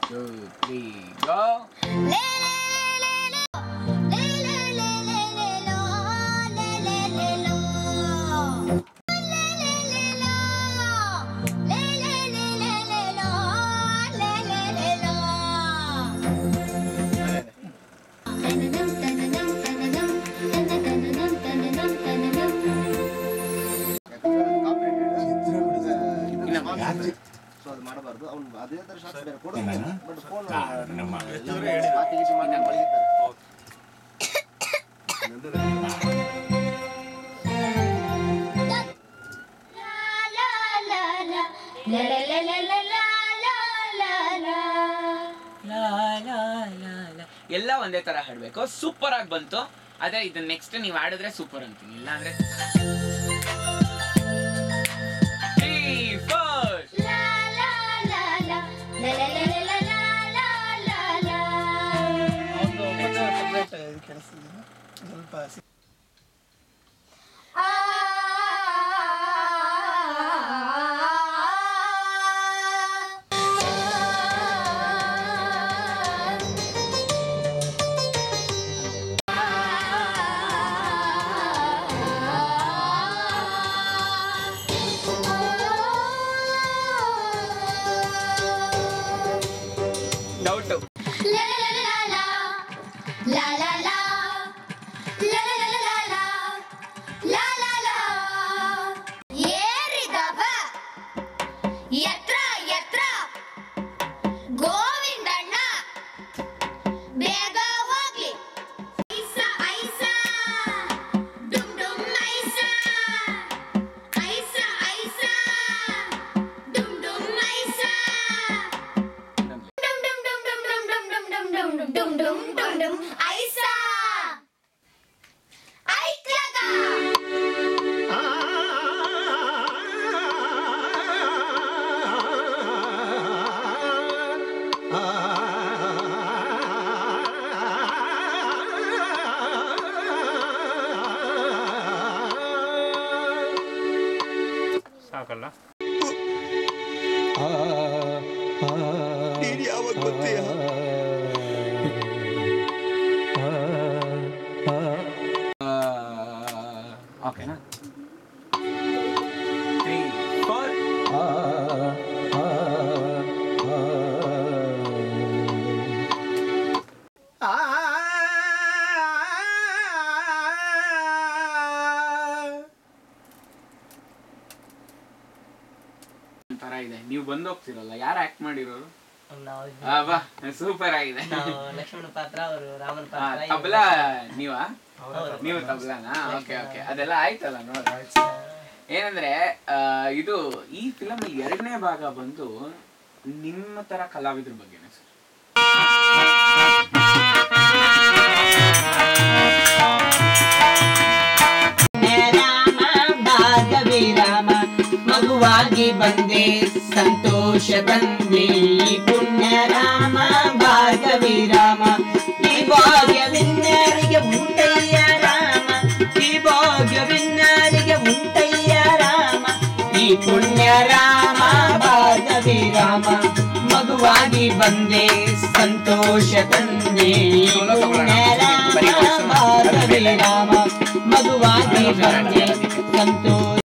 2, 3, go. So ಅದು ಮಾಡಬಾರ್ದು. ಅವ್ನು ಅದೇ ಥರ ಶಾರ್ಟ್ಸ್ ಬೇರೆ ಕೊಡು, ಬಟ್ ಫೋನ್ ಎಲ್ಲ ಒಂದೇ ತರ ಹಾಡ್ಬೇಕು. ಸೂಪರ್ ಆಗಿ ಬಂತು. ಅದೇ ಇದು ನೆಕ್ಸ್ಟ್ ನೀವು ಆಡಿದ್ರೆ ಸೂಪರ್ ಅಂತೀನಿ, ಇಲ್ಲ ಅಂದ್ರೆ ಡೌಟು. ಎತ್ರ ಎತ್ರ ಗೋವಿಂದಣ್ಣ ಬೇಗ ಹೋಗ್ಲಿ. ಐಸ ಐಸ ಡುಮ್ ಡುಮ್ ಐಸ ಐಸ ಐಸ ಡುಮ್ ಡುಮ್ ಐಸ ಡುಮ್ ಡುಮ್ ಡುಮ್ ಡುಮ್ ಡುಮ್ ಡುಮ್ ಡುಮ್ ಡುಮ್ ಡುಮ್ ಡುಮ್ ಡುಮ್ ಡುಮ್ ಐಸ ಐಕ್ಲಗ. ಸಾಕಲ್ಲ. ನೀನು ಯಾವಾಗ ಬರ್ತೀಯ? ಓಕೆನಾ? 3, 4. ತರ ಇದೆ. ನೀವು ಬಂದು ಹೋಗ್ತಿರಲ್ಲ, ಯಾರು ಆಕ್ಟ್ ಮಾಡಿರೋರು? ಸೂಪರ್ ಆಗಿದೆ. ಲಕ್ಷ್ಮಣ ಪಾತ್ರ, ಅವರು ರಾಮನ ಪಾತ್ರ. ತಬಲಾ ನೀವಾ? ನೀವು ತಬಲಾನಾ? ಓಕೆ ಓಕೆ, ಅದೆಲ್ಲ ಆಯ್ತಲ್ಲ ನೋಡಿ. ಏನಂದ್ರೆ ಇದು ಈ ಫಿಲಮ್ ಅಲ್ಲಿ 2ನೇ ಭಾಗ ಬಂದು ನಿಮ್ಮ ತರ ಕಲಾವಿದ್ರ ಬಗ್ಗೆನೇ ಸರ್. ರಾಮ ಭಾಗವಿ ರಾಮ ಮಗುವಾಗಿ ಬಂದೆ ಸಂತೋಷ ತಂದೆ ಪುಣ್ಯ ರಾಮ ಭಾಗವಿ ರಾಮ. ಈ ಭಾಗ್ಯವಿನ್ನರಿಗೆ ಉಂಟಯ್ಯ ರಾಮ, ಈ ಭಾಗ್ಯವಿನ್ನರಿಗೆ ಉಂಟಯ್ಯ ರಾಮ. ಈ ಪುಣ್ಯ ರಾಮ ಭಾಗವಿ ರಾಮ ಮಗುವಾಗಿ ಬಂದೆ ಸಂತೋಷ ತಂದೆ ಪುಣ್ಯ ರಾಮ ಭಾಗವಿ ರಾಮ ಮಗುವಾಗಿ ಬಂದೆ ಸಂತೋಷ